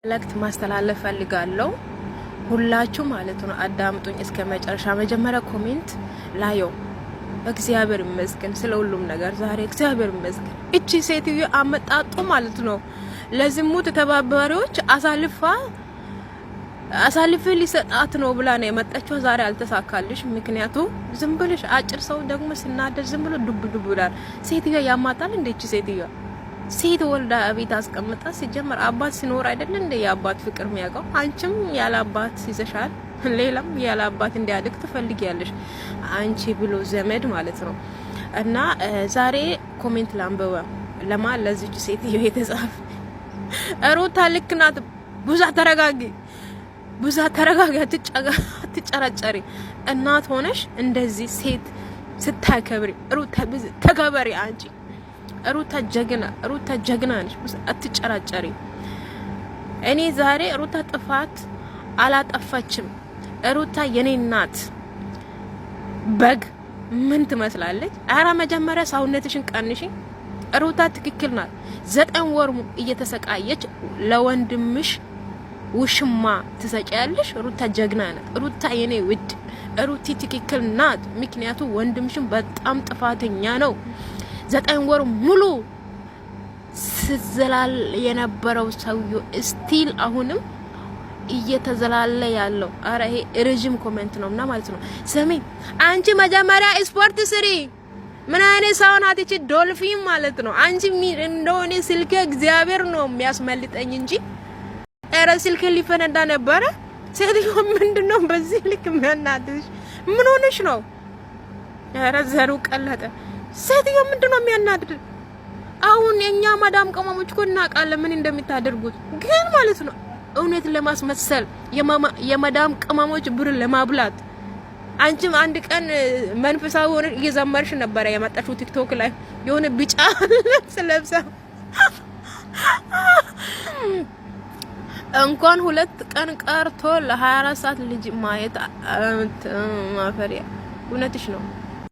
መልእክት ማስተላለፍ ፈልጋለሁ። ሁላችሁ ማለት ነው አዳምጡኝ እስከ መጨረሻ። መጀመሪያ ኮሜንት ላየው እግዚአብሔር ይመስገን ስለ ሁሉም ነገር ዛሬ እግዚአብሔር ይመስገን። እቺ ሴትዮ አመጣጡ ማለት ነው ለዝሙት ተባባሪዎች አሳልፈ ሊሰጣት ነው ብላ ነው የመጣችው። ዛሬ አልተሳካልሽ። ምክንያቱም ዝም ብለሽ አጭር ሰው ደግሞ ሲናደድ ዝም ብሎ ዱብ ዱብ ይላል። ሴትዮ ያማታል እንደ እቺ ሴትዮ ሴት ወልዳ ቤት አስቀምጣ ሲጀመር አባት ሲኖር አይደል እንደ የአባት ፍቅር የሚያውቀው። አንቺም ያለ አባት ይዘሻል፣ ሌላም ያለ አባት እንዲያድግ ትፈልጊያለሽ አንቺ ብሎ ዘመድ ማለት ነው። እና ዛሬ ኮሜንት ላንበበ ለማን ለዚች ሴትዮ የተጻፈ ሩታ ልክ ናት፣ ቡዛ ተረጋጊ፣ አትጨረጨሪ። እናት ሆነሽ እንደዚህ ሴት ስታከብሪ ሩታ ተከበሪ አንቺ ሩታ ጀግና ነሽ፣ አትጨራጨሪ። እኔ ዛሬ ሩታ ጥፋት አላጠፋችም። ሩታ የኔ እናት በግ ምን ትመስላለች? አራ መጀመሪያ ሰውነትሽን ቀንሺ። ሩታ ትክክል ናት። 9 ወር እየተሰቃየች ለወንድምሽ ውሽማ ትሰጪያለሽ። ሩታ ጀግና ናት። ሩታ የኔ ውድ ሩቲ ትክክል ናት። ምክንያቱም ወንድምሽን በጣም ጥፋተኛ ነው። 9 ወር ሙሉ ስዘላል የነበረው ሰውዮ ስቲል አሁንም እየተዘላለ ያለው። አረ ይሄ ረጅም ኮሜንት ነውና ማለት ነው። ስሚ አንቺ መጀመሪያ ስፖርት ስሪ። ምን አይነት ሰው ናት እቺ ዶልፊን ማለት ነው? አንቺ እንደሆነ ስልክ እግዚአብሔር ነው የሚያስመልጠኝ እንጂ አረ ስልክ ሊፈነዳ ነበረ። ሴትዮ ምንድነው በዚህ ልክ የሚያናድሽ? ምን ሆነሽ ነው? አረ ዘሩ ቀለጠ። ሴትዮ ምንድነው የሚያናድድ? አሁን የኛ ማዳም ቀማሞች እኮ እናውቃለን ምን እንደምታደርጉት፣ ግን ማለት ነው እውነት ለማስመሰል የማዳም ቀማሞች ብር ለማብላት። አንቺም አንድ ቀን መንፈሳዊ ሆነ እየዘመርሽ ነበር የመጣሽው ቲክቶክ ላይ የሆነ ቢጫ ልብስ ለብሳ እንኳን 2 ቀን ቀርቶ ለ24 ሰዓት ልጅ ማየት ማፈሪያ። እውነትሽ ነው።